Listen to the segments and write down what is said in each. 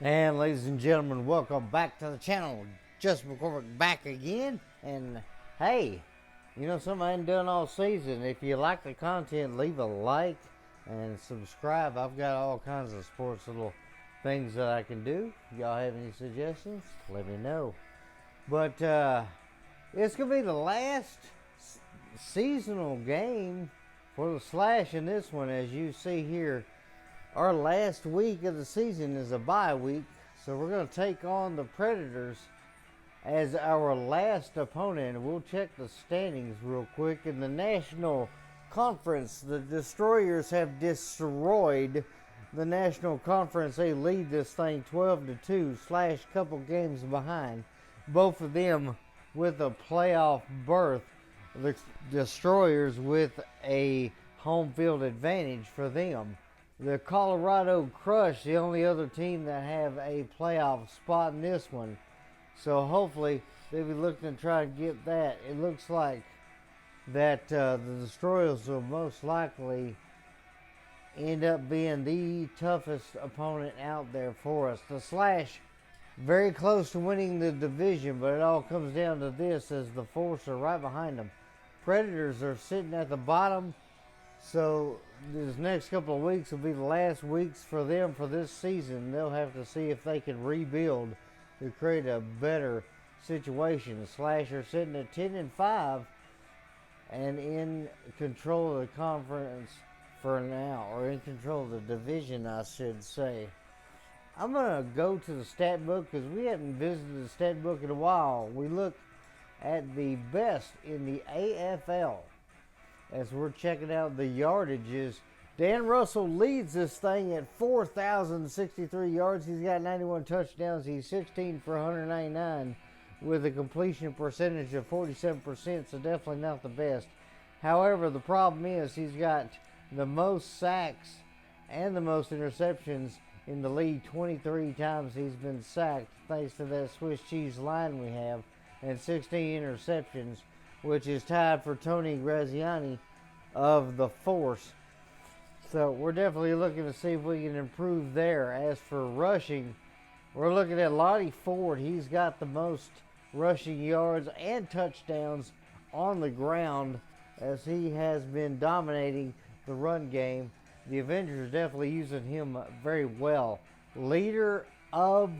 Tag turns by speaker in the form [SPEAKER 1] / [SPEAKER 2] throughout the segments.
[SPEAKER 1] And ladies and gentlemen, welcome back to the channel. Justin McCormick back again. And hey, you know something I ain't done all season. If you like the content, leave a like and subscribe. I've got all kinds of sports little things that I can do. Y'all have any suggestions? Let me know. But it's gonna be the last seasonal game for the Slash in this one. As you see here, our last week of the season is a bye week, so we're going to take on the Predators as our last opponent. We'll check the standings real quick. In the National Conference, the Destroyers have destroyed the National Conference. They lead this thing 12-2, Slash couple games behind. Both of them with a playoff berth. The Destroyers with a home field advantage for them. The Colorado Crush, the only other team that have a playoff spot in this one. So hopefully they'll be looking to try to get that. It looks like that the Destroyers will most likely end up being the toughest opponent out there for us. The Slash, very close to winning the division, but it all comes down to this, as the Force are right behind them. Predators are sitting at the bottom. So these next couple of weeks will be the last weeks for them for this season. They'll have to see if they can rebuild to create a better situation. The Slash are sitting at 10-5 and in control of the conference for now, or in control of the division, I should say. I'm going to go to the stat book because we haven't visited the stat book in a while. We look at the best in the AFL. As we're checking out the yardages, Dan Russell leads this thing at 4,063 yards. He's got 91 touchdowns. He's 16 for 199 with a completion percentage of 47%, so definitely not the best. However, the problem is he's got the most sacks and the most interceptions in the league. 23 times he's been sacked thanks to that Swiss cheese line we have, and 16 interceptions, which is tied for Tony Graziani of the Force. So we're definitely looking to see if we can improve there. As for rushing, we're looking at Lottie Ford. He's got the most rushing yards and touchdowns on the ground, as he has been dominating the run game. The Avengers definitely using him very well. Leader of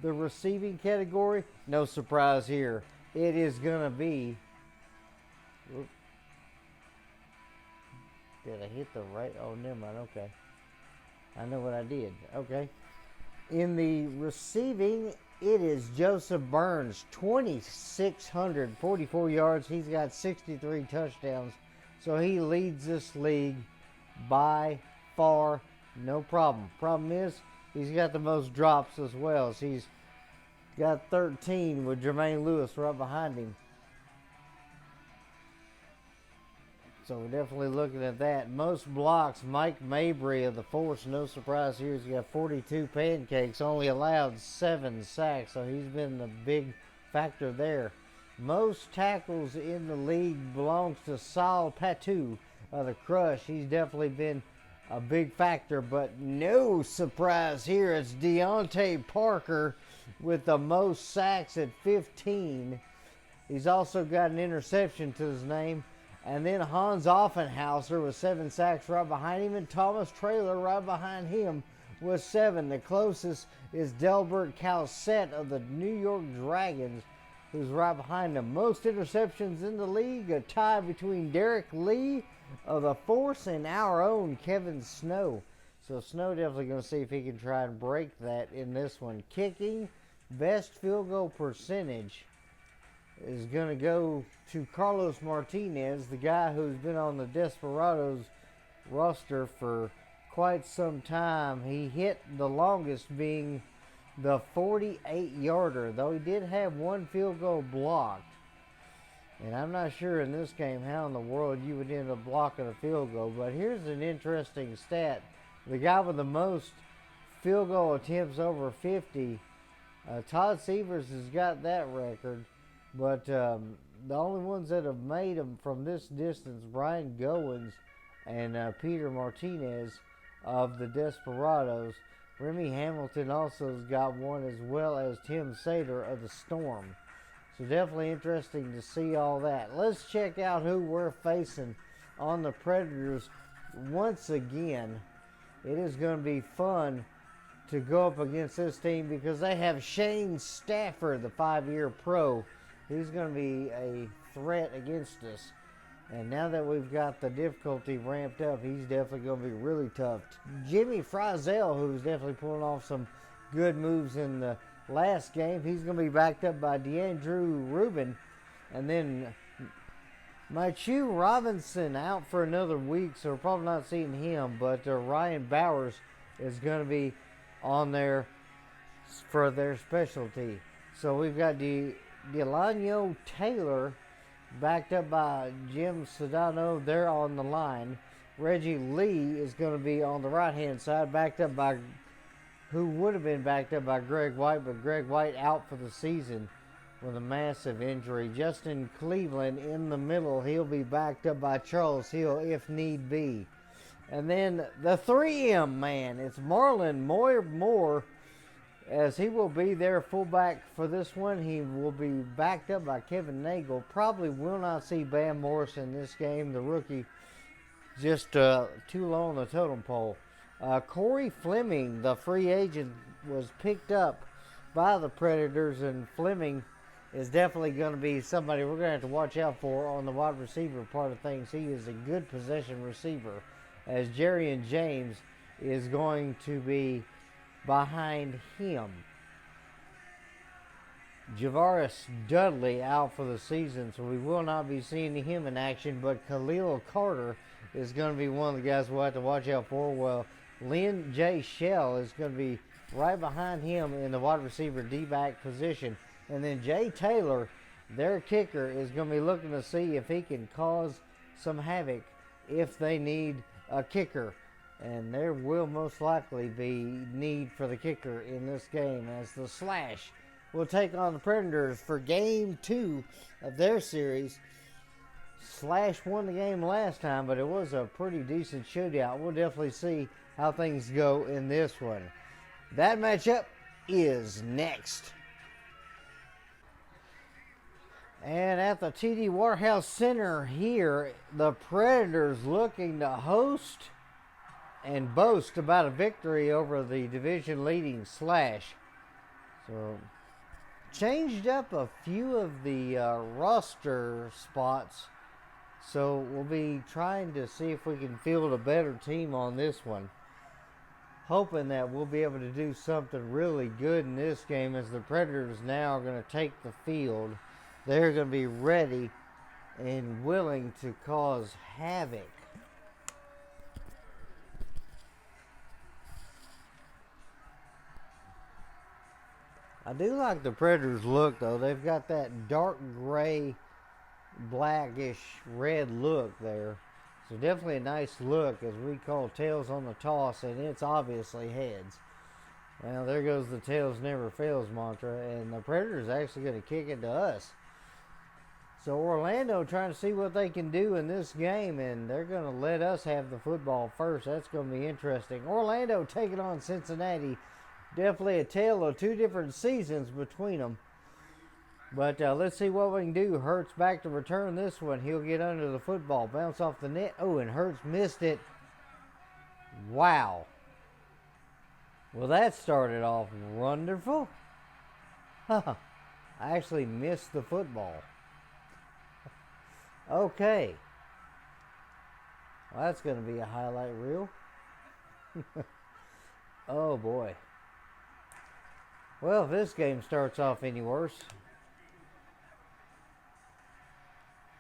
[SPEAKER 1] the receiving category, no surprise here. It is going to be... Did I hit the right? Oh, never mind. Okay. I know what I did. Okay. In the receiving, it is Joseph Burns, 2,644 yards. He's got 63 touchdowns. So he leads this league by far. No problem. Problem is, he's got the most drops as well. So he's got 13 with Jermaine Lewis right behind him. So we're definitely looking at that. Most blocks, Mike Mabry of the Force, no surprise here. He's got 42 pancakes, only allowed 7 sacks, so he's been the big factor there. Most tackles in the league belongs to Saul Patu of the Crush. He's definitely been a big factor, but no surprise here. It's Deontay Parker with the most sacks at 15. He's also got an interception to his name. And then Hans Offenhauser with 7 sacks right behind him, and Thomas Traylor right behind him with 7. The closest is Delbert Calcett of the New York Dragons, who's right behind him. Most interceptions in the league, a tie between Derek Lee of the Force and our own Kevin Snow. So Snow definitely going to see if he can try and break that in this one. Kicking, best field goal percentage is going to go to Carlos Martinez, the guy who's been on the Desperados roster for quite some time. He hit the longest being the 48-yarder, though he did have one field goal blocked. And I'm not sure in this game how in the world you would end up blocking a field goal. But here's an interesting stat. The guy with the most field goal attempts over 50, Todd Severs has got that record. But the only ones that have made them from this distance, Brian Goins and Peter Martinez of the Desperados. Remy Hamilton also has got one, as well as Tim Sater of the Storm. So definitely interesting to see all that. Let's check out who we're facing on the Predators once again. It is going to be fun to go up against this team because they have Shane Stafford, the 5-year pro. He's going to be a threat against us. And now that we've got the difficulty ramped up, he's definitely going to be really tough. Jimmy Frizzell, who's definitely pulling off some good moves in the last game, he's going to be backed up by DeAndrew Rubin. And then Machu Robinson out for another week, so we're probably not seeing him. But Ryan Bowers is going to be on there for their specialty. So we've got Delano Taylor backed up by Jim Sedano. They're on the line. Reggie Lee is going to be on the right-hand side, backed up by who would have been backed up by Greg White, but Greg White out for the season with a massive injury. Justin Cleveland in the middle. He'll be backed up by Charles Hill if need be. And then the 3M man, it's Marlon Moore, as he will be their fullback for this one. He will be backed up by Kevin Nagel. Probably will not see Bam Morrison this game, the rookie, just too low on the totem pole. Corey Fleming, the free agent, was picked up by the Predators, and Fleming is definitely going to be somebody we're going to have to watch out for on the wide receiver part of things. He is a good possession receiver, as Jerry and James is going to be behind him. Javaris Dudley out for the season, so we will not be seeing him in action, but Khalil Carter is going to be one of the guys we'll have to watch out for. Well, Lynn J. Shell is going to be right behind him in the wide receiver D-back position. And then Jay Taylor, their kicker, is going to be looking to see if he can cause some havoc if they need a kicker. And there will most likely be need for the kicker in this game, as the Slash will take on the Predators for Game 2 of their series. Slash won the game last time, but it was a pretty decent shootout. We'll definitely see how things go in this one. That matchup is next. And at the TD Waterhouse Center here, the Predators looking to host and boast about a victory over the division-leading Slash. So, changed up a few of the roster spots. So, we'll be trying to see if we can field a better team on this one. Hoping that we'll be able to do something really good in this game, as the Predators now are going to take the field. They're going to be ready and willing to cause havoc. I do like the Predators' look, though. They've got that dark gray, blackish red look there. So definitely a nice look, as we call tails on the toss, and it's obviously heads. Well, there goes the tails never fails mantra, and the Predators actually going to kick it to us. So Orlando trying to see what they can do in this game, and they're going to let us have the football first. That's going to be interesting. Orlando taking on Cincinnati. Definitely a tale of two different seasons between them. But let's see what we can do. Hurts back to return this one. He'll get under the football. Bounce off the net. Oh, and Hurts missed it. Wow. Well, that started off wonderful. I actually missed the football. Okay. Well, that's going to be a highlight reel. Oh, boy. Well, if this game starts off any worse,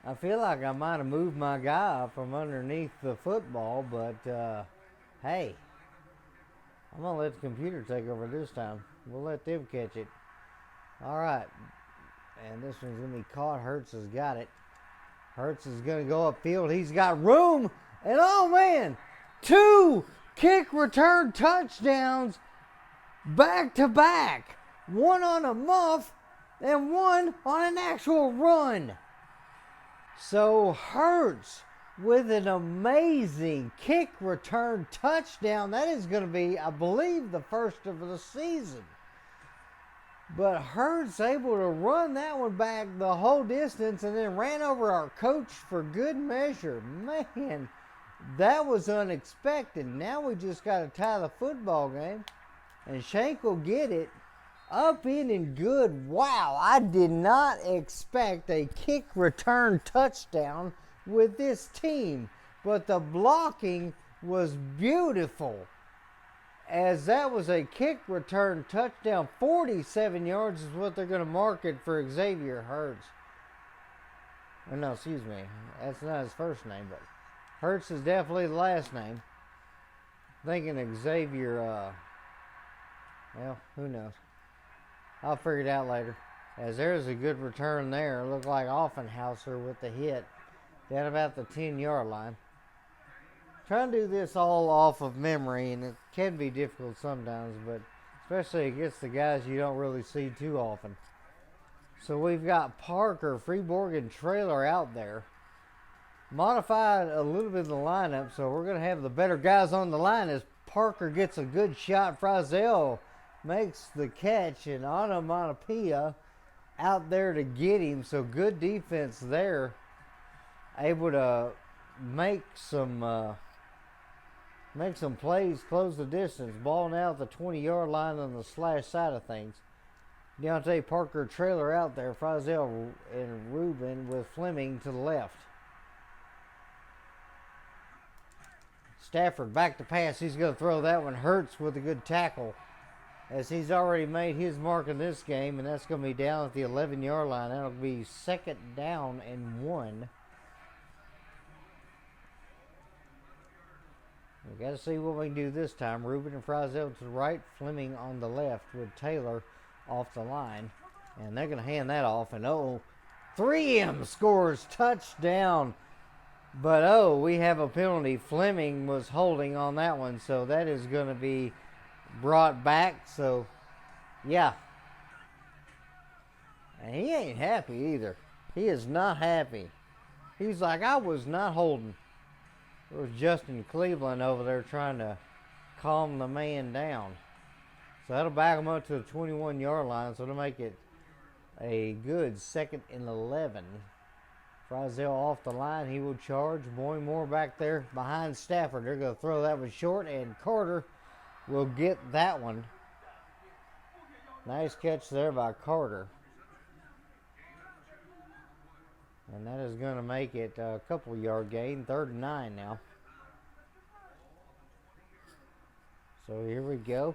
[SPEAKER 1] I feel like I might have moved my guy from underneath the football, but hey, I'm going to let the computer take over this time. We'll let them catch it. All right. And this one's going to be caught. Hurts has got it. Hurts is going to go upfield. He's got room. And oh, man, 2 kick return touchdowns back to back. One on a muff and one on an actual run. So Hurts with an amazing kick return touchdown. That is going to be, I believe, the first of the season. But Hurts able to run that one back the whole distance and then ran over our coach for good measure. Man, that was unexpected. Now we just got to tie the football game. And Shank will get it up in and good. Wow, I did not expect a kick return touchdown with this team. But the blocking was beautiful, as that was a kick return touchdown. 47 yards is what they're going to mark it for Xavier Hurts. Oh, no, excuse me. That's not his first name, but Hurts is definitely the last name. Thinking Xavier, well, who knows. I'll figure it out later. As there's a good return there. Looked like Offenhauser with the hit down about the 10-yard line. Trying to do this all off of memory, and it can be difficult sometimes, but especially against the guys you don't really see too often. So we've got Parker, Freeborg, and Trailer out there. Modified a little bit of the lineup, so we're going to have the better guys on the line as Parker gets a good shot. Frizzell makes the catch, and Onomatopoeia out there to get him. So good defense there. Able to make some plays, close the distance. Ball now at the 20-yard line on the Slash side of things. Deontay Parker, Trailer out there. Frizzell and Rubin with Fleming to the left. Stafford back to pass. He's going to throw that one. Hurts with a good tackle, as he's already made his mark in this game, and that's going to be down at the 11-yard line. That'll be 2nd down and 1. We got to see what we can do this time. Rubin and Frizzell to the right, Fleming on the left with Taylor off the line. And they're going to hand that off. And 3M scores touchdown. But we have a penalty. Fleming was holding on that one. So that is going to be brought back. So, yeah. And he ain't happy either. He is not happy. He's like, I was not holding. It was Justin Cleveland over there trying to calm the man down. So that'll back him up to the 21-yard line. So it'll make it a good 2nd and 11. Frizzell off the line. He will charge. Boymore back there behind Stafford. They're going to throw that one short, and Carter will get that one. Nice catch there by Carter. And that is going to make it a couple yard gain. 3rd and 9 now. So here we go.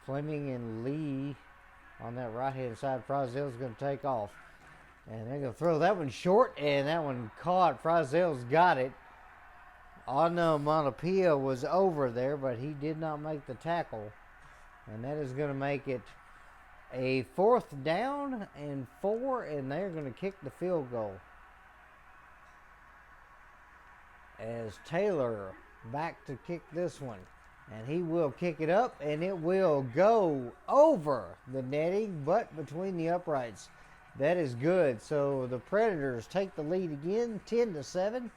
[SPEAKER 1] Fleming and Lee on that right-hand side. Frizzell's going to take off. And they're going to throw that one short. And that one caught. Frizzell's got it. Onomatopoeia was over there, but he did not make the tackle. And that is going to make it a 4th down and 4, and they're going to kick the field goal. As Taylor back to kick this one. And he will kick it up, and it will go over the netting, but between the uprights. That is good. So the Predators take the lead again, 10-7.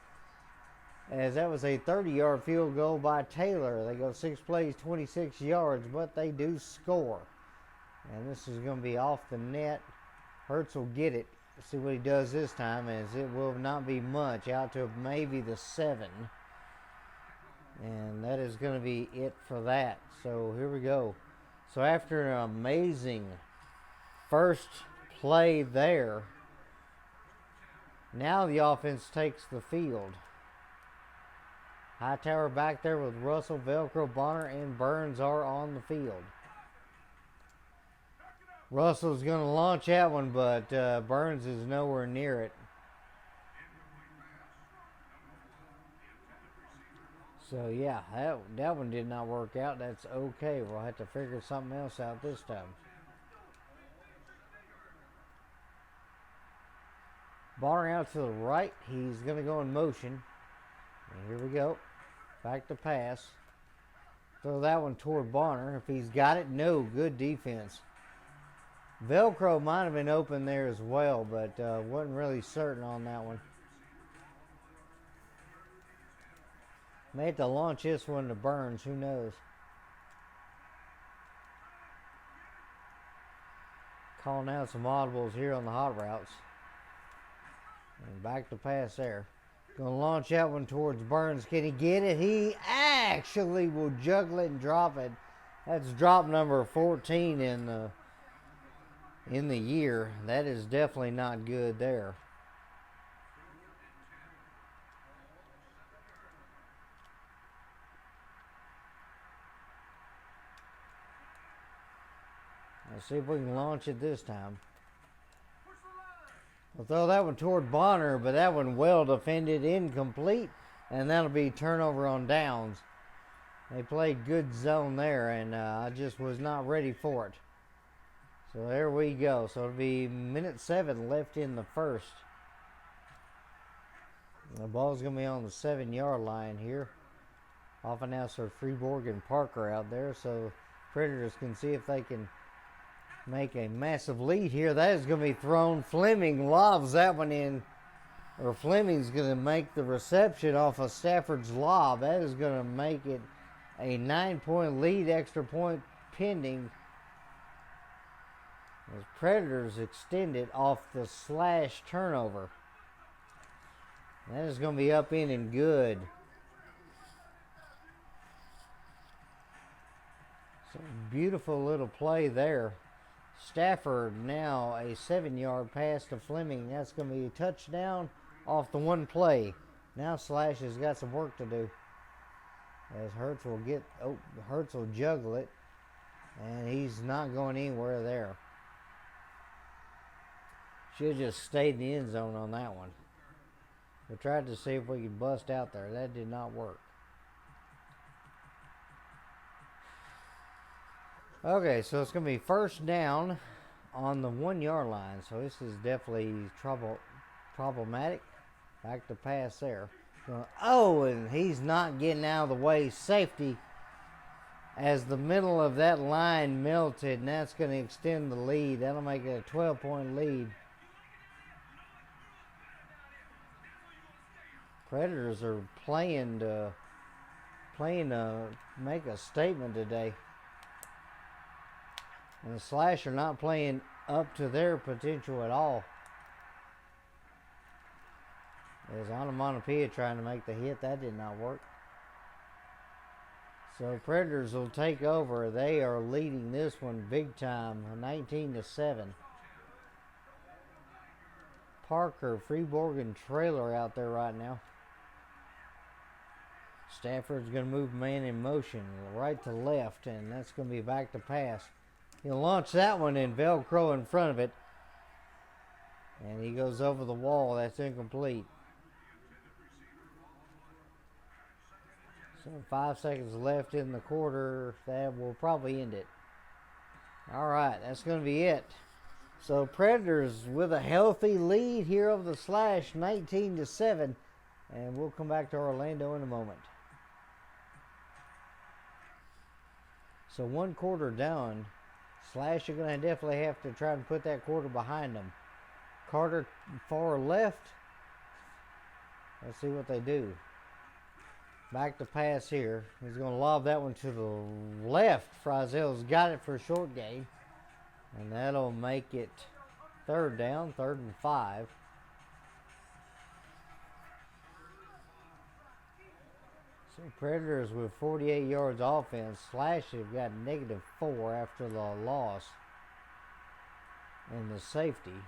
[SPEAKER 1] As that was a 30-yard field goal by Taylor. They go 6 plays, 26 yards, but they do score. And this is going to be off the net. Hurts will get it. Let's see what he does this time, as it will not be much. Out to maybe the 7. And that is going to be it for that. So here we go. So after an amazing first play there, now the offense takes the field. Hightower back there with Russell, Velcro, Bonner, and Burns are on the field. Russell's going to launch that one, but Burns is nowhere near it. So yeah, that one did not work out. That's okay. We'll have to figure something else out this time. Barner out to the right. He's going to go in motion. And here we go. Back to pass. Throw that one toward Barner. If he's got it, no. Good defense. Velcro might have been open there as well, but wasn't really certain on that one. May have to launch this one to Burns. Who knows? Calling out some audibles here on the hot routes. And back to pass there. Going to launch that one towards Burns. Can he get it? He actually will juggle it and drop it. That's drop number 14 in the year. That is definitely not good there. Let's see if we can launch it this time. We'll throw that one toward Bonner, but that one well defended, incomplete, and that'll be turnover on downs. They played good zone there, and I just was not ready for it. So there we go. So it'll be minute 7 left in the first. The ball's going to be on the 7-yard line here. Off announcer Freeborg and Parker out there, so Predators can see if they can make a massive lead here. That is going to be thrown. Fleming lobs that one in. Or Fleming's going to make the reception off of Stafford's lob. That is going to make it a 9-point lead, extra point pending. As Predators extend it off the Slash turnover. That is going to be up in and good. So beautiful little play there. Stafford now a 7-yard pass to Fleming. That's going to be a touchdown off the one play. Now Slash has got some work to do. As Hurts will juggle it. And he's not going anywhere there. Should have just stayed in the end zone on that one. We tried to see if we could bust out there. That did not work. Okay, so it's going to be first down on the 1-yard line. So this is definitely problematic. Back to pass there. Oh, and he's not getting out of the way. Safety as the middle of that line melted, and that's going to extend the lead. That'll make it a 12-point lead. Predators are playing to make a statement today. And the Slash are not playing up to their potential at all. There's Onomatopoeia trying to make the hit. That did not work. So Predators will take over. They are leading this one big time, 19-7. Parker, Freeborg, and Trailer out there right now. Stafford's going to move man in motion right to left, and that's going to be back to pass. He'll launch that one in Velcro in front of it. And he goes over the wall. That's incomplete. So 5 seconds left in the quarter. That will probably end it. All right, that's going to be it. So Predators with a healthy lead here over the Slash, 19-7. And we'll come back to Orlando in a moment. So 1 quarter down. Slash are going to definitely have to try and put that quarter behind them. Carter far left. Let's see what they do. Back to pass here. He's going to lob that one to the left. Frizel's got it for a short gain. And that'll make it third down, 3rd and 5. So Predators with 48 yards offense. Slash have got -4 after the loss and the safety.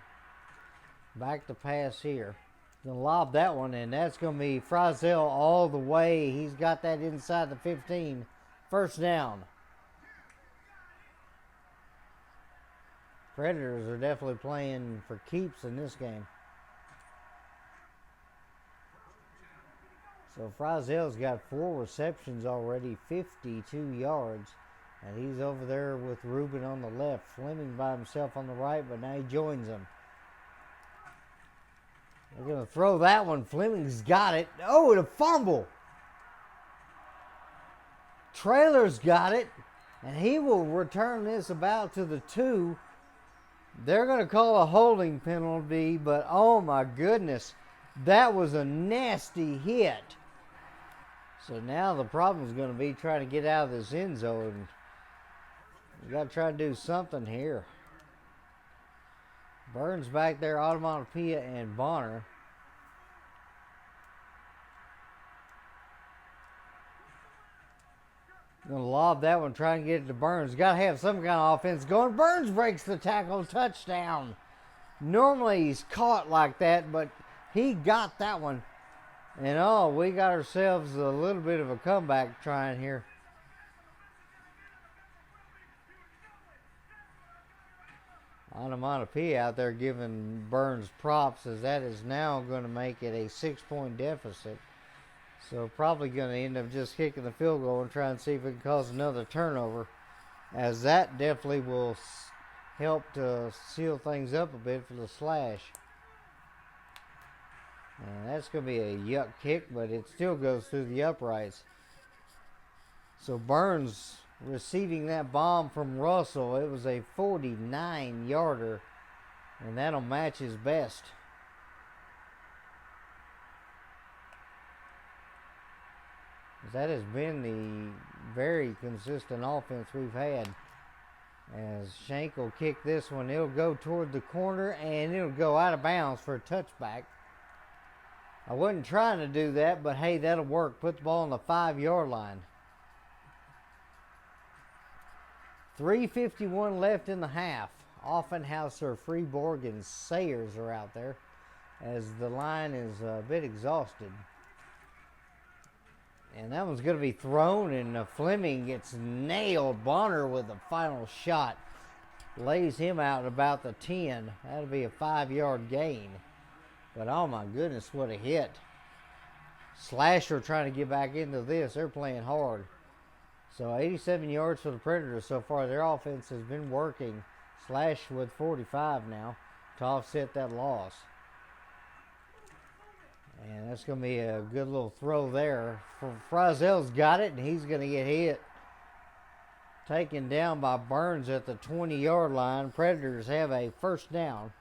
[SPEAKER 1] Back to pass here. Gonna lob that one, and that's gonna be Frizel all the way. He's got that inside the 15. First down. Predators are definitely playing for keeps in this game. So Frizel's got 4 receptions already, 52 yards. And he's over there with Ruben on the left. Fleming by himself on the right, but now he joins him. They're going to throw that one. Fleming's got it. Oh, and a fumble. Traylor's got it. And he will return this about to the 2. They're going to call a holding penalty, but oh my goodness. That was a nasty hit. So now the problem is going to be trying to get out of this end zone. You got to try to do something here. Burns back there, Automatopoeia and Bonner. Gonna lob that one, try and get it to Burns. Got to have some kind of offense going. Burns breaks the tackle, touchdown. Normally he's caught like that, but he got that one. And oh, we got ourselves a little bit of a comeback trying here. Onomatopoeia out there giving Burns props, as that is now going to make it a 6-point deficit. So probably going to end up just kicking the field goal and try and see if it can cause another turnover, as that definitely will help to seal things up a bit for the Slash. And that's going to be a yuck kick, but it still goes through the uprights. So Burns receiving that bomb from Russell. It was a 49-yarder, and that'll match his best. That has been the very consistent offense we've had. As Shank will kick this one, it'll go toward the corner, and it'll go out of bounds for a touchback. I wasn't trying to do that, but hey, that'll work. Put the ball on the 5-yard line. 3:51 left in the half. Offenhauser, Freeborg, and Sayers are out there, as the line is a bit exhausted. And that one's going to be thrown, and Fleming gets nailed. Bonner with the final shot. Lays him out at about the 10. That'll be a 5-yard gain. But oh my goodness, what a hit. Slasher trying to get back into this. They're playing hard. So 87 yards for the Predators so far. Their offense has been working. Slash with 45 now to offset that loss. And that's going to be a good little throw there. Frizel's got it, and he's going to get hit. Taken down by Burns at the 20-yard line. Predators have a first down.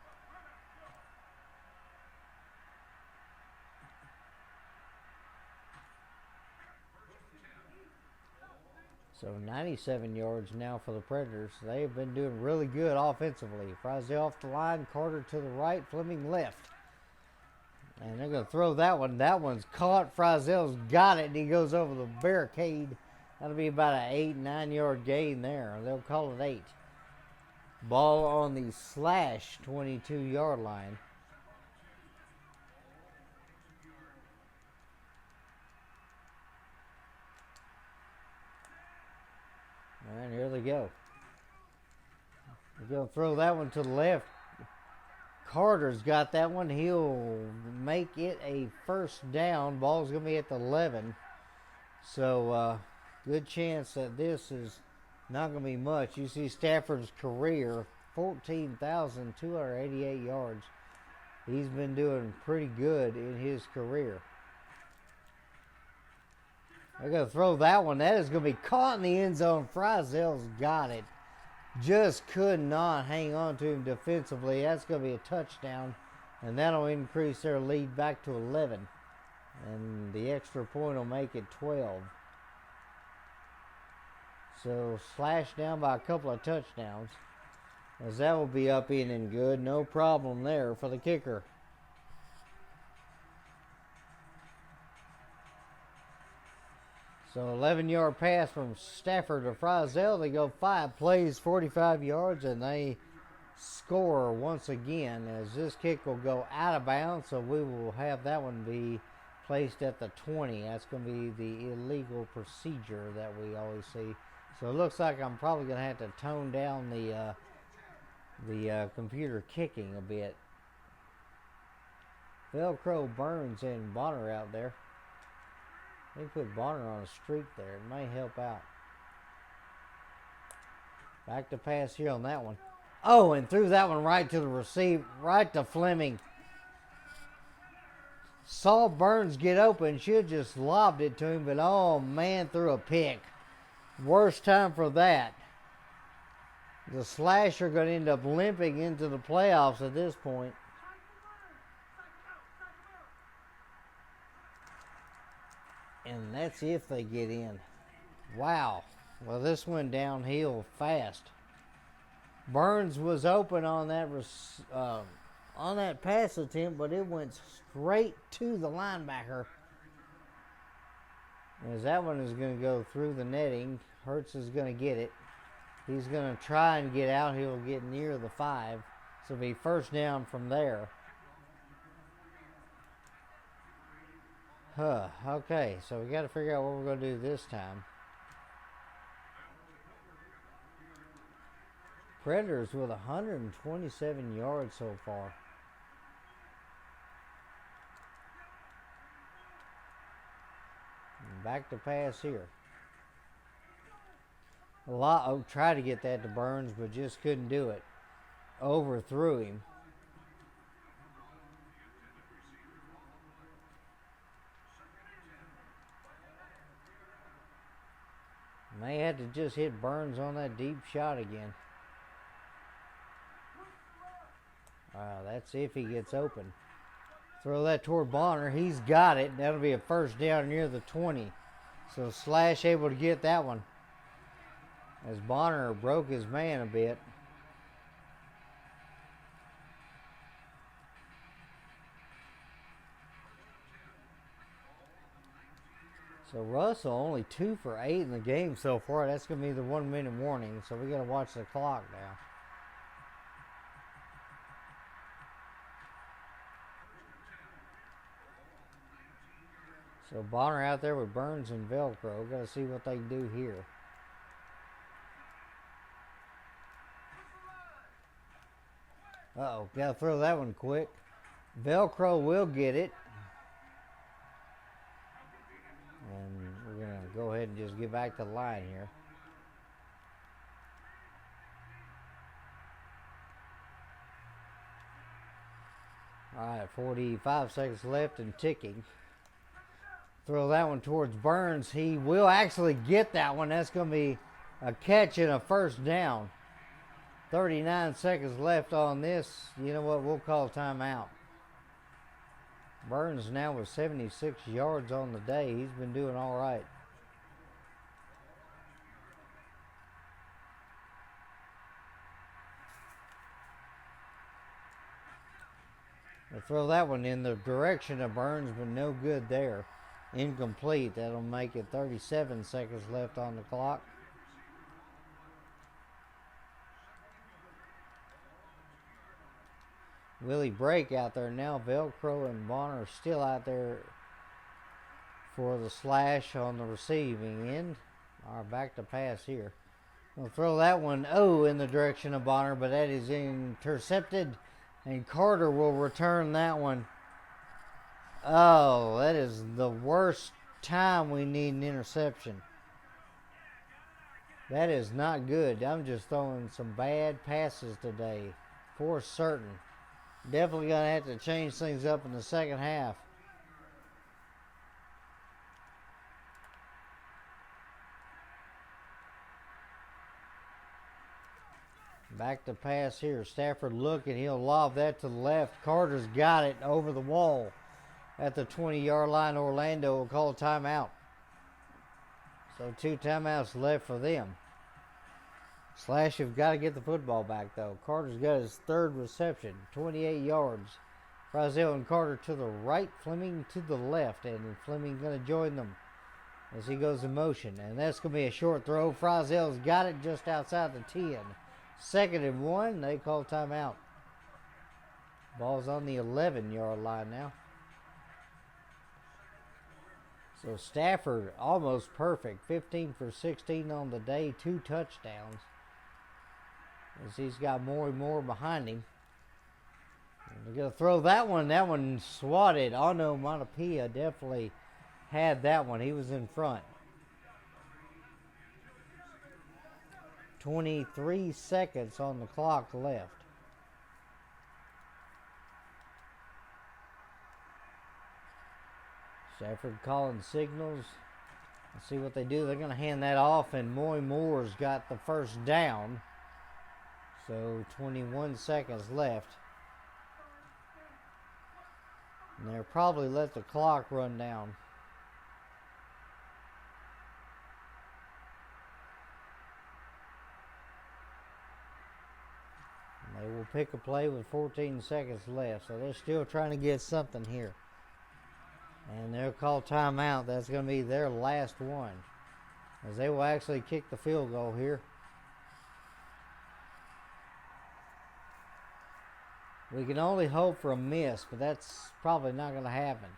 [SPEAKER 1] So 97 yards now for the Predators. They've been doing really good offensively. Frizel off the line, Carter to the right, Fleming left. And they're going to throw that one. That one's caught. Frizel's got it, and he goes over the barricade. That'll be about an 8-9 yard gain there. They'll call it 8. Ball on the Slash 22-yard line. And here they go. They're going to throw that one to the left. Carter's got that one. He'll make it a first down. Ball's going to be at the 11. So, good chance that this is not going to be much. You see Stafford's career, 14,288 yards. He's been doing pretty good in his career. They're going to throw that one. That is going to be caught in the end zone. Frizel's got it. Just could not hang on to him defensively. That's going to be a touchdown, and that'll increase their lead back to 11. And the extra point will make it 12. So Slash down by a couple of touchdowns, as that will be up in and good. No problem there for the kicker. So 11-yard pass from Stafford to Frizel. They go 5 plays, 45 yards, and they score once again, as this kick will go out of bounds. So we will have that one be placed at the 20. That's going to be the illegal procedure that we always see. So it looks like I'm probably going to have to tone down the computer kicking a bit. Velcro, Burns, and Bonner out there. They put Bonner on a streak there. It may help out. Back to pass here on that one. Oh, and threw that one right to the receiver, right to Fleming. Saw Burns get open, should have just lobbed it to him, but oh man, threw a pick. Worst time for that. The Slash are going to end up limping into the playoffs at this point. And that's if they get in. Wow. Well, this went downhill fast. Burns was open on that pass attempt, but it went straight to the linebacker. As that one is going to go through the netting, Hurts is going to get it. He's going to try and get out. He'll get near the 5. So it'll be first down from there. Okay, so we got to figure out what we're going to do this time. Predators with 127 yards so far. And back to pass here. Tried to get that to Burns, but just couldn't do it. Overthrew him. May have to just hit Burns on that deep shot again. Wow, that's if he gets open. Throw that toward Bonner. He's got it. That'll be a first down near the 20. So Slash able to get that one. As Bonner broke his man a bit. So Russell only 2 for 8 in the game so far. That's going to be the 1 minute warning. So we got to watch the clock now. So Bonner out there with Burns and Velcro. Got to see what they can do here. Uh-oh, got to throw that one quick. Velcro will get it. And we're going to go ahead and just get back to the line here. All right, 45 seconds left and ticking. Throw that one towards Burns. He will actually get that one. That's going to be a catch and a first down. 39 seconds left on this. You know what? We'll call timeout. Burns now with 76 yards on the day. He's been doing all right. They'll throw that one in the direction of Burns, but no good there. Incomplete. That'll make it 37 seconds left on the clock. Willie Brake out there now. Velcro and Bonner are still out there for the Slash on the receiving end. All right, back to pass here. We'll throw that one, in the direction of Bonner, but that is intercepted, and Carter will return that one. Oh, that is the worst time we need an interception. That is not good. I'm just throwing some bad passes today, for certain. Definitely going to have to change things up in the second half. Back to pass here. Stafford looking. He'll lob that to the left. Carter's got it over the wall at the 20-yard line. Orlando will call a timeout. So 2 timeouts left for them. Slash have got to get the football back, though. Carter's got his 3rd reception, 28 yards. Frizzell and Carter to the right, Fleming to the left, and Fleming going to join them as he goes in motion. And that's going to be a short throw. Frizzell's got it just outside the 10. 2nd and 1, they call timeout. Ball's on the 11-yard line now. So Stafford almost perfect, 15 for 16 on the day, 2 touchdowns. As he's got more and more behind him. And they're going to throw that one. That one swatted. Onomatopoeia definitely had that one. He was in front. 23 seconds on the clock left. Stafford calling signals. Let's see what they do. They're going to hand that off, and Moy Moore's got the first down. So 21 seconds left. And they'll probably let the clock run down. And they will pick a play with 14 seconds left. So they're still trying to get something here. And they'll call timeout. That's going to be their last one, as they will actually kick the field goal here. We can only hope for a miss, but that's probably not going to happen.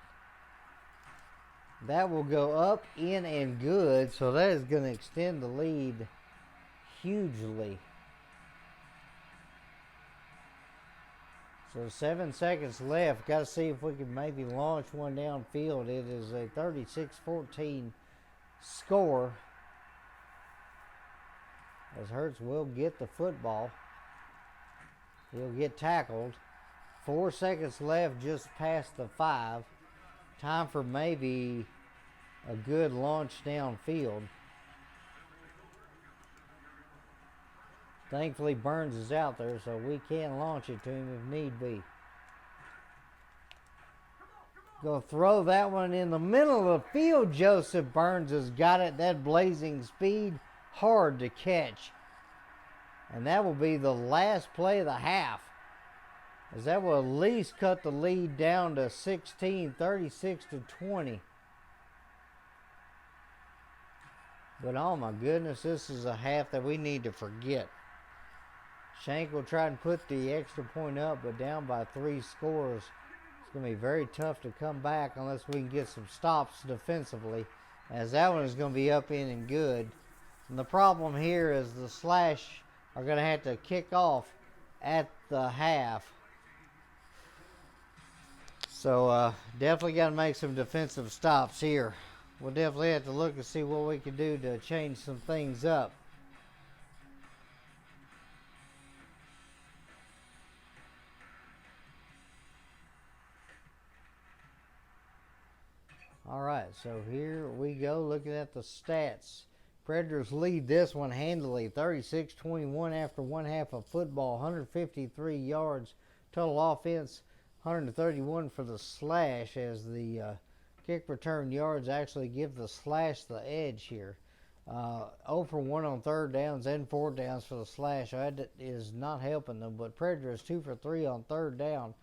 [SPEAKER 1] That will go up, in, and good, so that is going to extend the lead hugely. So 7 seconds left. Got to see if we can maybe launch one downfield. It is a 36-14 score, as Hurts will get the football. He'll get tackled. 4 seconds left, just past the 5. Time for maybe a good launch downfield. Thankfully, Burns is out there, so we can launch it to him if need be. Gonna throw that one in the middle of the field. Joseph Burns has got it. That blazing speed, hard to catch. And that will be the last play of the half, as that will at least cut the lead down to 16, 36-20. But oh my goodness, this is a half that we need to forget. Shank will try and put the extra point up, but down by 3 scores. It's going to be very tough to come back unless we can get some stops defensively, as that one is going to be up, in, and good. And the problem here is the Slash are going to have to kick off at the half. So definitely got to make some defensive stops here. We'll definitely have to look and see what we can do to change some things up. All right, so here we go looking at the stats. Predators lead this one handily, 36-21 after one half of football, 153 yards. Total offense, 131 for the Slash, as the kick return yards actually give the Slash the edge here. 0 for 1 on third downs and 4 downs for the Slash. That is not helping them, but Predators 2 for 3 on third down.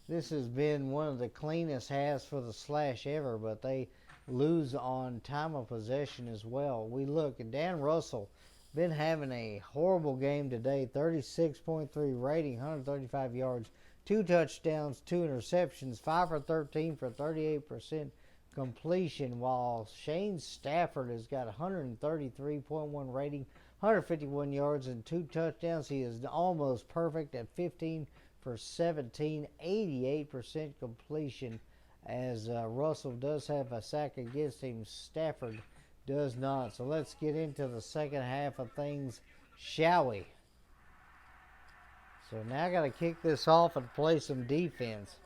[SPEAKER 1] This has been one of the cleanest halves for the Slash ever, but they lose on time of possession as well. We look, and Dan Russell been having a horrible game today. 36.3 rating, 135 yards, 2 touchdowns, 2 interceptions, 5 for 13 for 38% completion, while Shane Stafford has got 133.1 rating, 151 yards, and 2 touchdowns. He is almost perfect at 15 for 17, 88% completion, as Russell does have a sack against him. Stafford does not. So let's get into the second half of things, shall we? So now I got to kick this off and play some defense.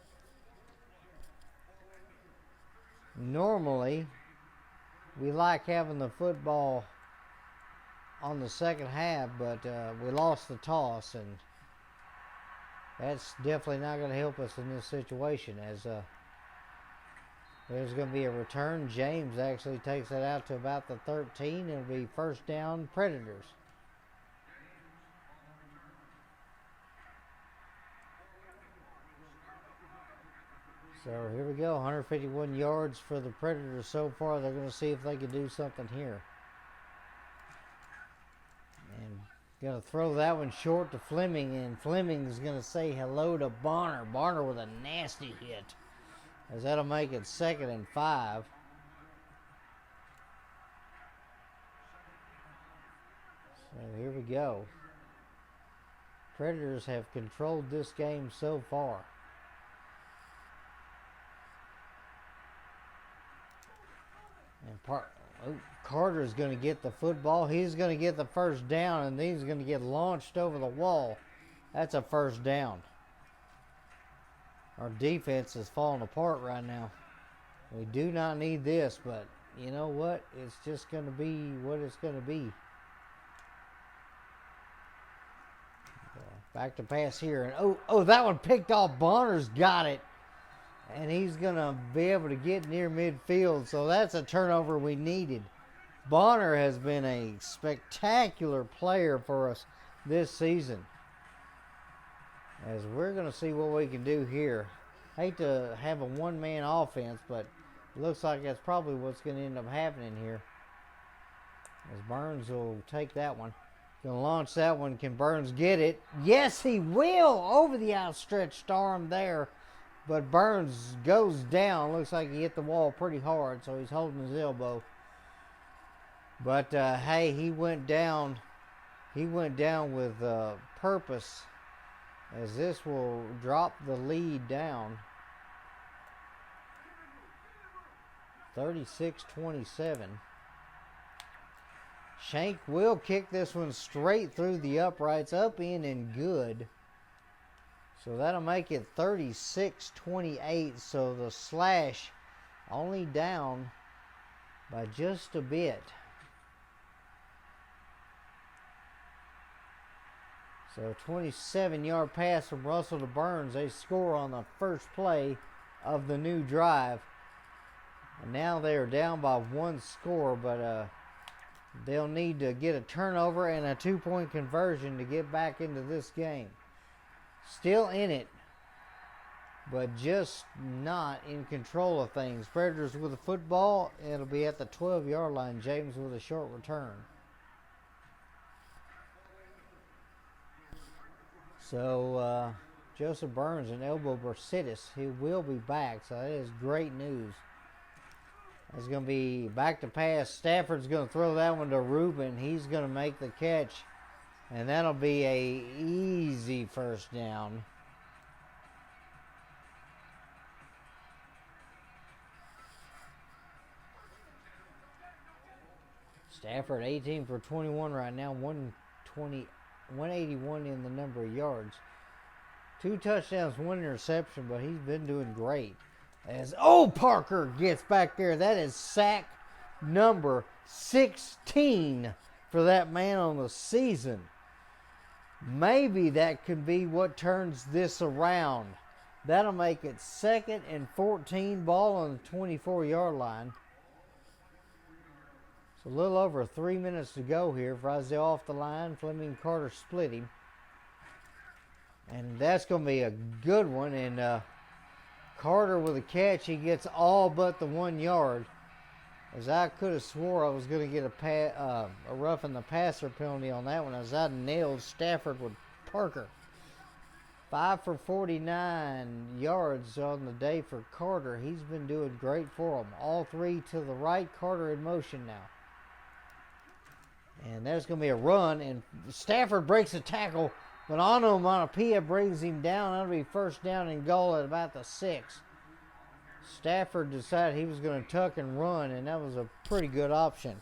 [SPEAKER 1] Normally, we like having the football on the second half, but we lost the toss, and that's definitely not going to help us in this situation, as there's going to be a return. James actually takes it out to about the 13. It'll be first down, Predators. So here we go, 151 yards for the Predators so far. They're going to see if they can do something here. And going to throw that one short to Fleming, and Fleming is going to say hello to Bonner. Bonner with a nasty hit, as that'll make it 2nd and 5. So here we go. Predators have controlled this game so far. Carter's going to get the football. He's going to get the first down, and then he's going to get launched over the wall. That's a first down. Our defense is falling apart right now. We do not need this, but you know what? It's just going to be what it's going to be. Back to pass here. And oh, that one picked off. Bonner's got it. And he's going to be able to get near midfield. So that's a turnover we needed. Bonner has been a spectacular player for us this season. As we're going to see what we can do here. Hate to have a one-man offense, but it looks like that's probably what's going to end up happening here. As Burns will take that one. Going to launch that one. Can Burns get it? Yes, he will. Over the outstretched arm there. But Burns goes down. Looks like he hit the wall pretty hard, so he's holding his elbow. But, hey, he went down. He went down with purpose, as this will drop the lead down. 36-27. Shank will kick this one straight through the uprights, up in and good. So that'll make it 36-28. So the Slash only down by just a bit. So 27-yard pass from Russell to Burns. They score on the first play of the new drive. And now they are down by one score, but they'll need to get a turnover and a 2-point conversion to get back into this game. Still in it, but just not in control of things. Predators with the football. It'll be at the 12-yard line. James with a short return. So Joseph Burns and elbow bursitis. He will be back, so that is great news. It's going to be back to pass. Stafford's going to throw that one to Rubin. He's going to make the catch. And that'll be a easy first down. Stafford 18 for 21 right now. 181 in the number of yards. 2 touchdowns, 1 interception, but he's been doing great. As Parker gets back there. That is sack number 16 for that man on the season. Maybe that could be what turns this around. That'll make it 2nd and 14, ball on the 24-yard line. So a little over 3 minutes to go here. Frizzell off the line. Fleming Carter split him. And that's going to be a good one. And Carter with a catch. He gets all but the 1 yard. As I could have swore I was going to get a roughing the passer penalty on that one, as I nailed Stafford with Parker. 5 for 49 yards on the day for Carter. He's been doing great for them. All 3 to the right. Carter in motion now. And there's going to be a run, and Stafford breaks a tackle, but Onomatopoeia brings him down. That'll be first down and goal at about the 6. Stafford decided he was going to tuck and run, and that was a pretty good option.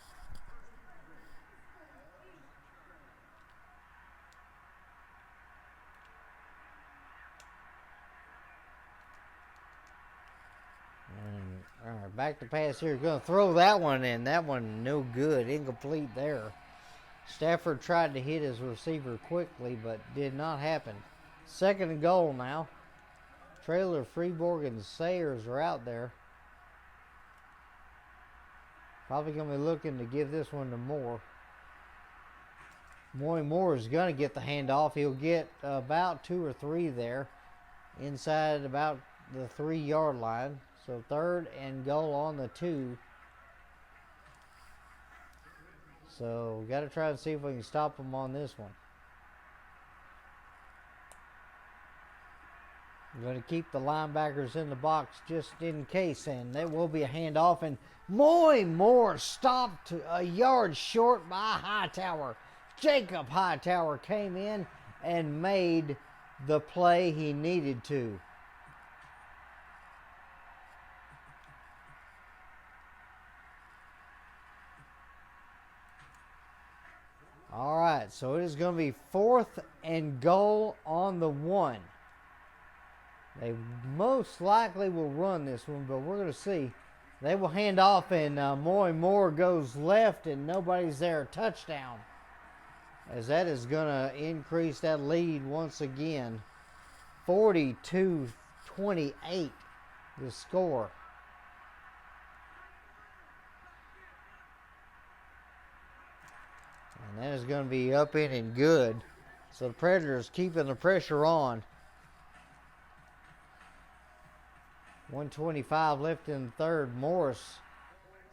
[SPEAKER 1] And, all right, back to pass here. Going to throw that one in. That one no good. Incomplete there. Stafford tried to hit his receiver quickly, but did not happen. 2nd and goal now. Trailer, Freeborg, and Sayers are out there. Probably going to be looking to give this one to Moore. Moore is going to get the handoff. He'll get about 2 or 3 there. Inside about the 3-yard line. So 3rd and goal on the 2. So got to try and see if we can stop them on this one. We're going to keep the linebackers in the box just in case, and there will be a handoff. And Moore stopped a yard short by Hightower. Jacob Hightower came in and made the play he needed to. right, so it is going to be 4th and goal on the 1. They most likely will run this one, but we're going to see. They will hand off, and Moore goes left, and nobody's there. Touchdown. As that is going to increase that lead once again. 42-28, the score. And that is going to be up in and good. So the Predators keeping the pressure on. 1:25 left in the third. Morris,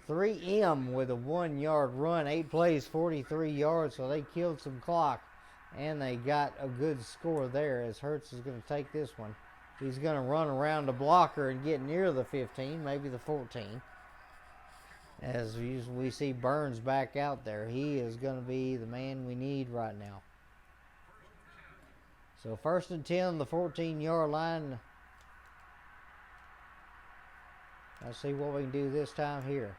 [SPEAKER 1] 3M with a 1-yard run. 8 plays, 43 yards, so they killed some clock. And they got a good score there as Hurts is going to take this one. He's going to run around the blocker and get near the 15, maybe the 14. As we see Burns back out there. He is going to be the man we need right now. So 1st and 10, the 14-yard line. Let's see what we can do this time here.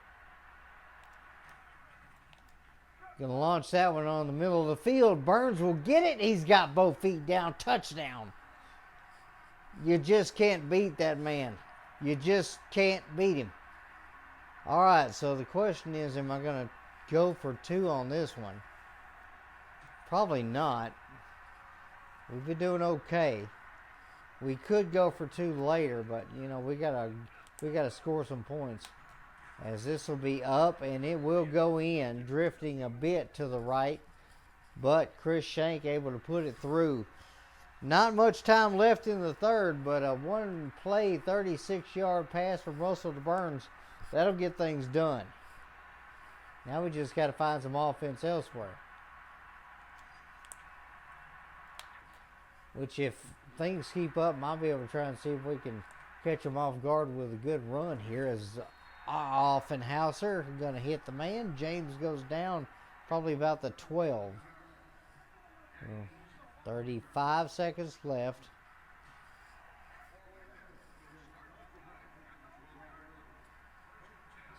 [SPEAKER 1] Going to launch that one on the middle of the field. Burns will get it. He's got both feet down. Touchdown. You just can't beat that man. You just can't beat him. All right, so the question is, am I going to go for 2 on this one? Probably not. We've been doing okay. We could go for 2 later, but, you know, we gotta score some points. As this will be up, and it will go in, drifting a bit to the right. But Chris Shank able to put it through. Not much time left in the third, but a 1-play, 36-yard pass from Russell to Burns. That'll get things done. Now we just got to find some offense elsewhere. Which, if things keep up, might be able to try and see if we can catch them off guard with a good run here. As Offenhauser going to hit the man. James goes down probably about the 12. 35 seconds left.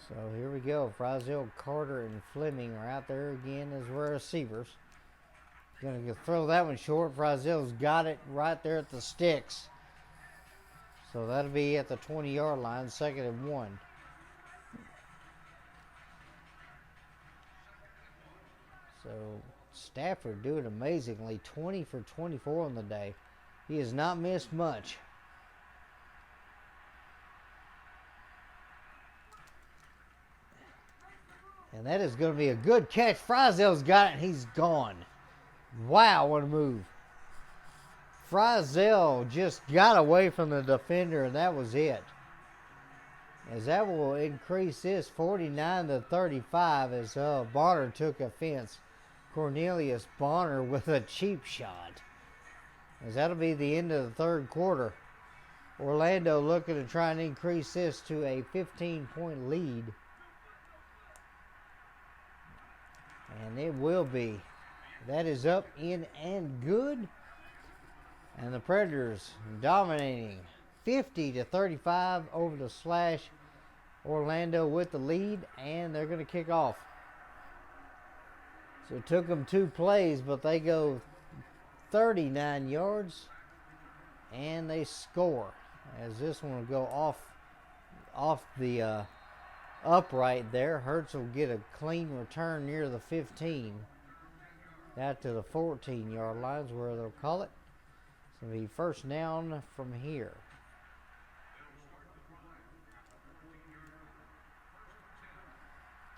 [SPEAKER 1] So here we go. Frizzell, Carter, and Fleming are out there again as receivers. Going to throw that one short. Frizzell's got it right there at the sticks. So that'll be at the 20-yard line, 2nd and 1. So Stafford doing amazingly, 20 for 24 on the day. He has not missed much. And that is going to be a good catch. Frizzell's got it, and he's gone. Wow, what a move. Frizzell just got away from the defender, and that was it. As that will increase this 49-35 as Bonner took offense. Cornelius Bonner with a cheap shot. As that'll be the end of the third quarter. Orlando looking to try and increase this to a 15-point lead. And it will be. That is up, in, and good. And the Predators dominating 50-35 over the Slash. Orlando with the lead, and they're going to kick off. So it took them 2 plays, but they go 39 yards, and they score. As this one will go off the upright there. Hurts will get a clean return near the 15. Out to the 14-yard lines where they'll call it. It's going to be first down from here.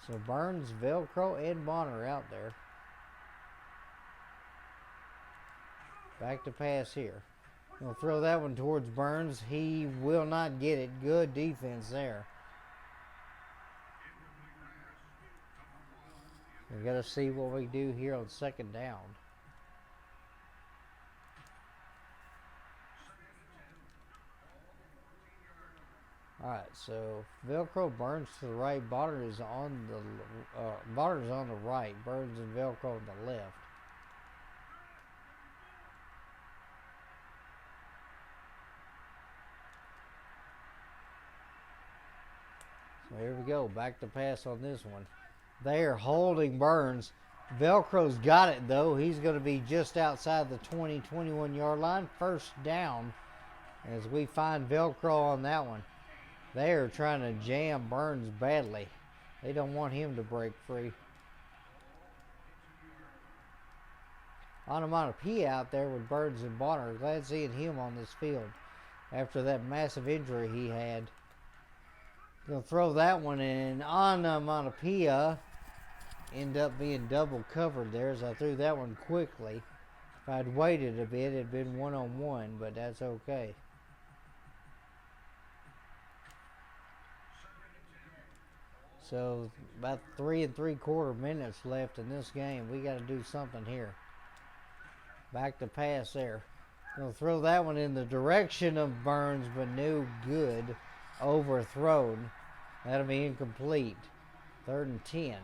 [SPEAKER 1] So Burns, Velcro, and Bonner out there. Back to pass here. We'll throw that one towards Burns. He will not get it. Good defense there. We got to see what we do here on 2nd down. All right, so Velcro, Burns to the right. Bonner is on the right. Burns and Velcro on the left. So here we go. Back to pass on this one. They are holding Burns. Velcro's got it, though. He's going to be just outside the 21 yard line. First down as we find Velcro on that one. They are trying to jam Burns badly. They don't want him to break free. Onomatopoeia out there with Burns and Bonner. Glad seeing him on this field after that massive injury he had. Gonna throw that one in. Onomatopoeia end up being double covered there as I threw that one quickly. If I'd waited a bit, it'd been 1-on-1, but that's okay. So about 3 3/4 minutes left in this game. We got to do something here. Back to pass there. Gonna throw that one in the direction of Burns, but no good. Overthrown. That'll be incomplete. 3rd and 10.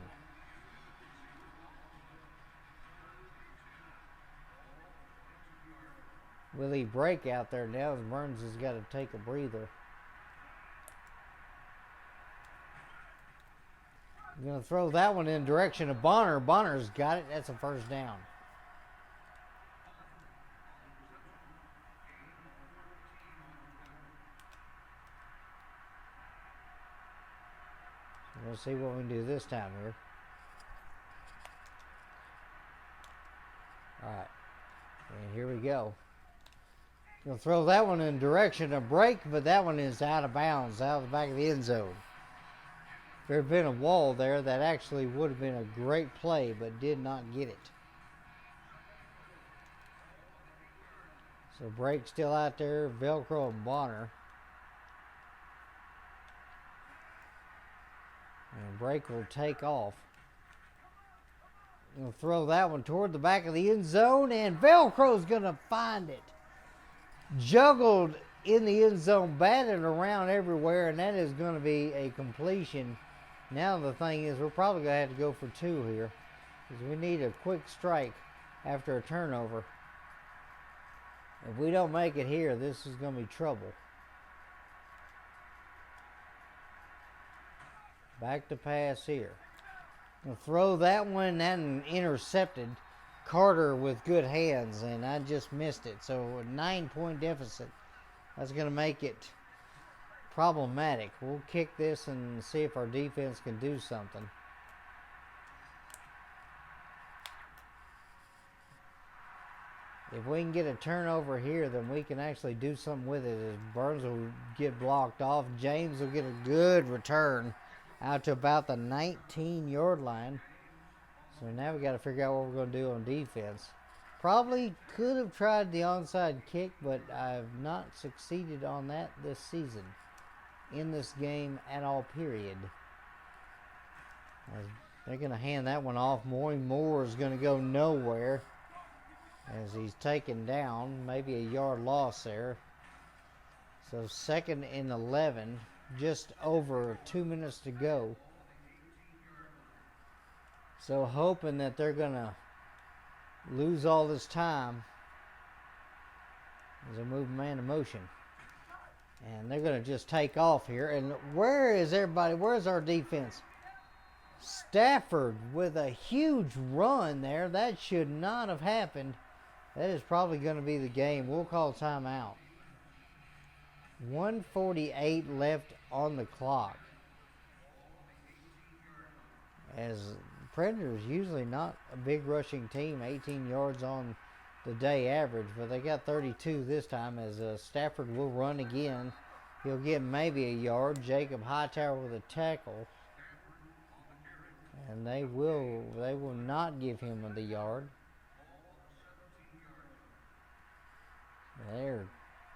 [SPEAKER 1] Will he break out there now as Burns has got to take a breather? I'm going to throw that one in the direction of Bonner. Bonner's got it. That's a first down. So we'll see what we can do this time here. All right. And here we go. Going to throw that one in the direction of break, but that one is out of bounds, out of the back of the end zone. There had been a wall there that actually would have been a great play, but did not get it. So break still out there, Velcro and Bonner. And break will take off. We'll throw that one toward the back of the end zone, and Velcro's going to find it. Juggled in the end zone, batted around everywhere, and that is going to be a completion. Now the thing is, we're probably going to have to go for 2 here, because we need a quick strike after a turnover. If we don't make it here, this is going to be trouble. Back to pass here. We'll throw that one and intercepted. Carter with good hands, and I just missed it. So a 9-point deficit. That's going to make it problematic. We'll kick this and see if our defense can do something. If we can get a turnover here, then we can actually do something with it. As Burns will get blocked off. James will get a good return out to about the 19-yard line. So now we got to figure out what we're going to do on defense. Probably could have tried the onside kick, but I've not succeeded on that this season. In this game at all, period. They're going to hand that one off. Moore is going to go nowhere as he's taken down. Maybe a yard loss there. So 2nd and 11. Just over 2 minutes to go. So hoping that they're going to lose all this time as they move man in motion. And they're going to just take off here. And where is everybody? Where's our defense? Stafford with a huge run there. That should not have happened. That is probably going to be the game. We'll call timeout. 1:48 left on the clock. As Predators usually not a big rushing team, 18 yards on the day average, but they got 32 this time as Stafford will run again. He'll get maybe a yard. Jacob Hightower with a tackle. And they will not give him the yard.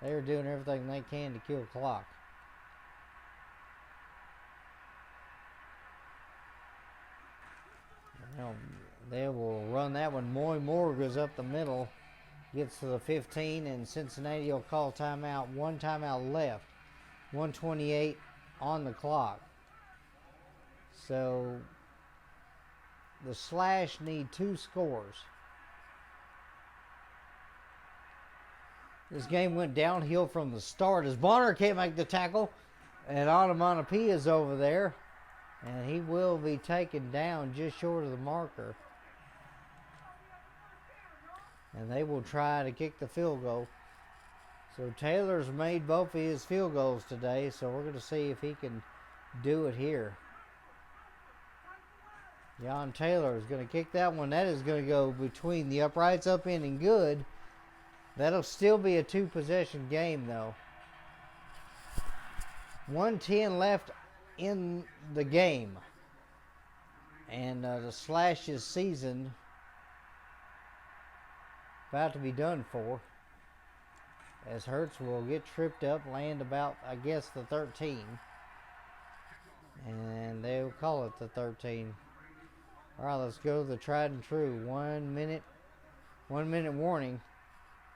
[SPEAKER 1] They're doing everything they can to kill clock. Now, they will run that one. Moore goes up the middle, gets to the 15, and Cincinnati will call timeout. 1 timeout left. 1:28 on the clock. So the Slash need 2 scores. This game went downhill from the start as Bonner can't make the tackle, and Onomatopoeia is over there. And he will be taken down just short of the marker. and they will try to kick the field goal. So Taylor's made both of his field goals today, so we're going to see if he can do it here. Jon Taylor is going to kick that one. That is going to go between the uprights, up in and good. That'll still be a 2-possession game, though. 1:10 left in the game. And the Slash's season about to be done for. As Hurts will get tripped up, land about, I guess, the 13. And they'll call it the 13. All right, let's go to the tried and true. 1 minute warning.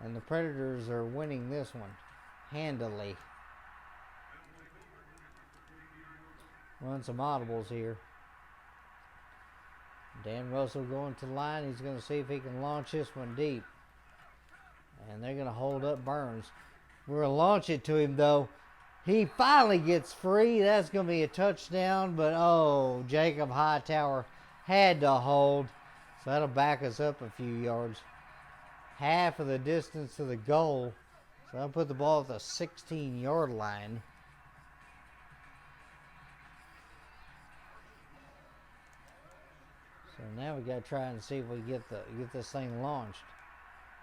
[SPEAKER 1] And the Predators are winning this one handily. Run some audibles here. Dan Russell going to the line. He's going to see if he can launch this one deep. And they're going to hold up Burns. We're going to launch it to him, though. He finally gets free. That's going to be a touchdown. But, oh, Jacob Hightower had to hold. So that'll back us up a few yards. Half of the distance to the goal. So I'll put the ball at the 16-yard line. So now we got to try and see if we get this thing launched.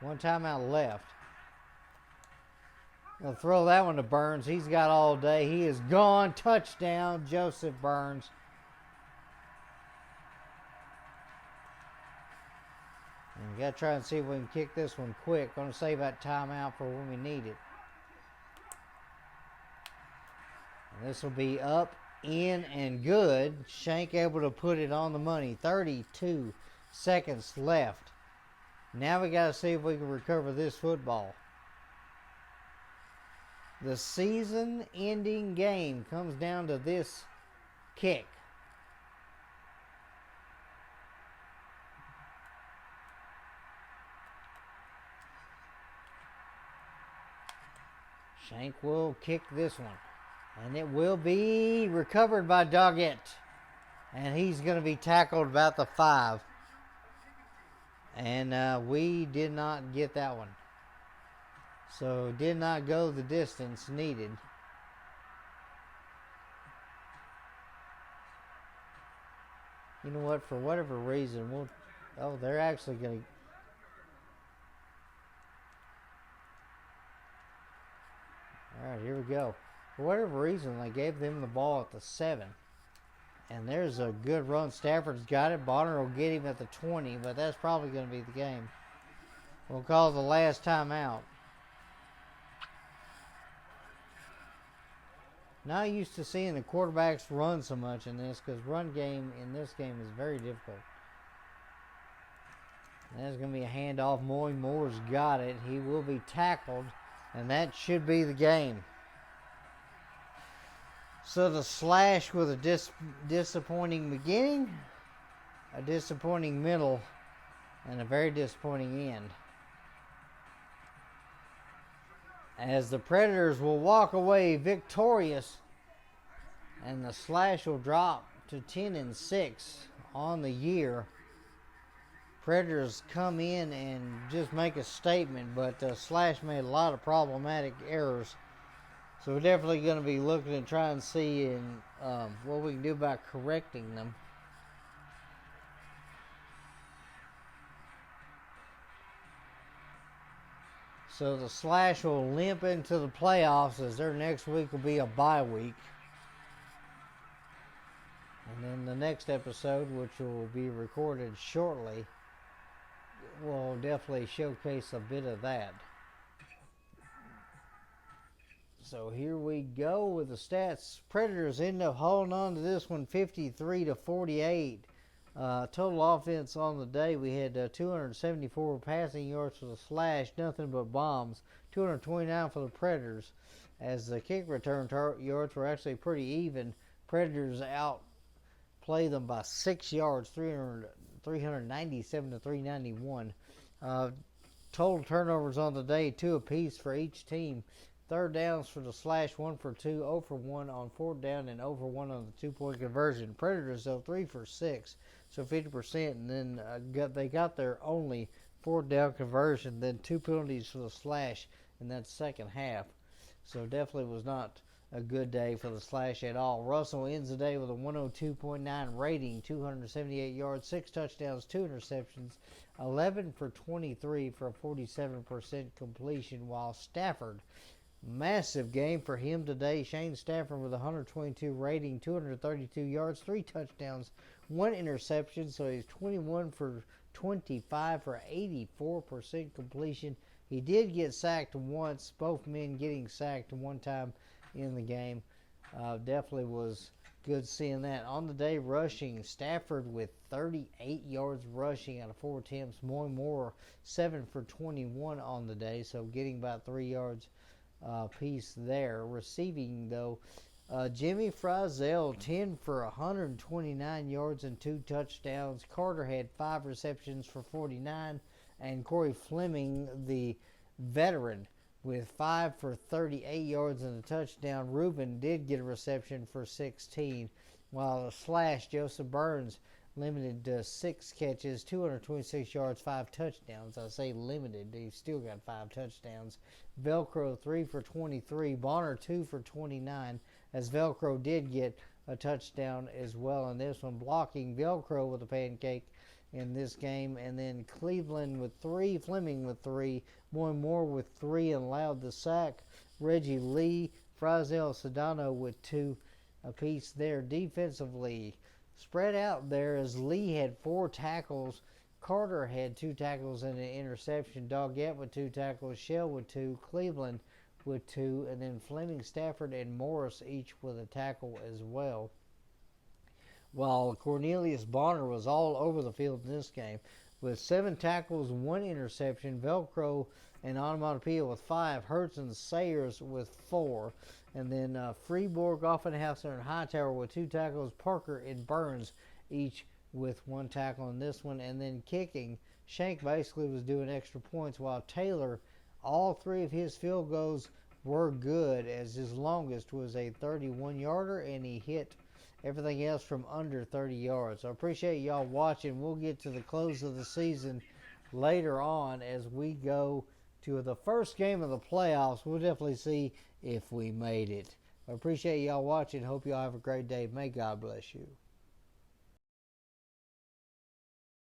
[SPEAKER 1] One timeout left. I'll throw that one to Burns. He's got all day. He is gone. Touchdown, Joseph Burns. And we got to try and see if we can kick this one quick. Going to save that timeout for when we need it. And this will be up, in, and good. Shank able to put it on the money. 32 seconds left. Now we got to see if we can recover this football. The season-ending game comes down to this kick. Shank will kick this one. And it will be recovered by Doggett. And he's going to be tackled about the 5. And we did not get that one. So did not go the distance needed. You know what? For whatever reason, they're actually going to... All right, here we go. For whatever reason, they gave them the ball at the 7. And there's a good run. Stafford's got it. Bonner will get him at the 20, but that's probably going to be the game. We'll call the last time out. Not used to seeing the quarterbacks run so much in this, because run game in this game is very difficult. There's going to be a handoff. Moore's got it. He will be tackled, and that should be the game. So the Slash with a disappointing beginning, a disappointing middle, and a very disappointing end. As the Predators will walk away victorious, and the Slash will drop to 10-6 on the year. Predators come in and just make a statement, but the Slash made a lot of problematic errors. So we're definitely going to be looking and trying to see what we can do about correcting them. So the Slash will limp into the playoffs, as their next week will be a bye week. And then the next episode, which will be recorded shortly, will definitely showcase a bit of that. So here we go with the stats. Predators end up holding on to this one 53-48. Total offense on the day, we had 274 passing yards for the Slash, nothing but bombs. 229 for the Predators. As the kick return yards were actually pretty even. Predators outplay them by 6 yards, 397 to 391. Total turnovers on the day, 2 apiece for each team. Third downs for the Slash, 1 for 2, 0 for 1 on fourth down, and 0 for 1 on the 2-point conversion. Predators, though, 3 for 6, so 50%, and then they got their only fourth down conversion, then 2 penalties for the Slash in that second half. So definitely was not a good day for the Slash at all. Russell ends the day with a 102.9 rating, 278 yards, 6 touchdowns, 2 interceptions, 11 for 23 for a 47% completion, while Stafford, massive game for him today. Shane Stafford with 122 rating, 232 yards, 3 touchdowns, 1 interception, so he's 21 for 25 for 84% completion. He did get sacked once, both men getting sacked one time in the game. Definitely was good seeing that. On the day rushing, Stafford with 38 yards rushing out of 4 attempts. Moore 7 for 21 on the day, so getting about 3 yards piece there. Receiving, though, Jimmy Frizzell 10 for 129 yards and 2 touchdowns. Carter had 5 receptions for 49, and Corey Fleming, the veteran, with 5 for 38 yards and a touchdown. Reuben did get a reception for 16, while the Slash, Joseph Burns, limited to 6 catches, 226 yards, 5 touchdowns. I say limited, he still got 5 touchdowns. Velcro 3 for 23, Bonner 2 for 29, as Velcro did get a touchdown as well in this one. Blocking, Velcro with a pancake in this game, and then Cleveland with 3, Fleming with 3, Moore with 3, and allowed the sack. Reggie Lee, Frizzell, Sedano with 2 apiece there. Defensively, spread out there as Lee had 4 tackles, Carter had 2 tackles and an interception, Doggett with 2 tackles, Shell with 2, Cleveland with 2, and then Fleming, Stafford, and Morris each with a tackle as well. While Cornelius Bonner was all over the field in this game with 7 tackles, 1 interception, Velcro and Onomatopoeia with 5, Hurts and Sayers with 4, and then Freeborg, Offenhauser, and Hightower with 2 tackles, Parker and Burns each with 1 tackle in this one. And then kicking, Shank basically was doing extra points, while Taylor, all 3 of his field goals were good, as his longest was a 31-yarder, and he hit everything else from under 30 yards. So I appreciate y'all watching. We'll get to the close of the season later on as we go to the first game of the playoffs. We'll definitely see if we made it. I appreciate y'all watching. Hope y'all have a great day. May God bless you.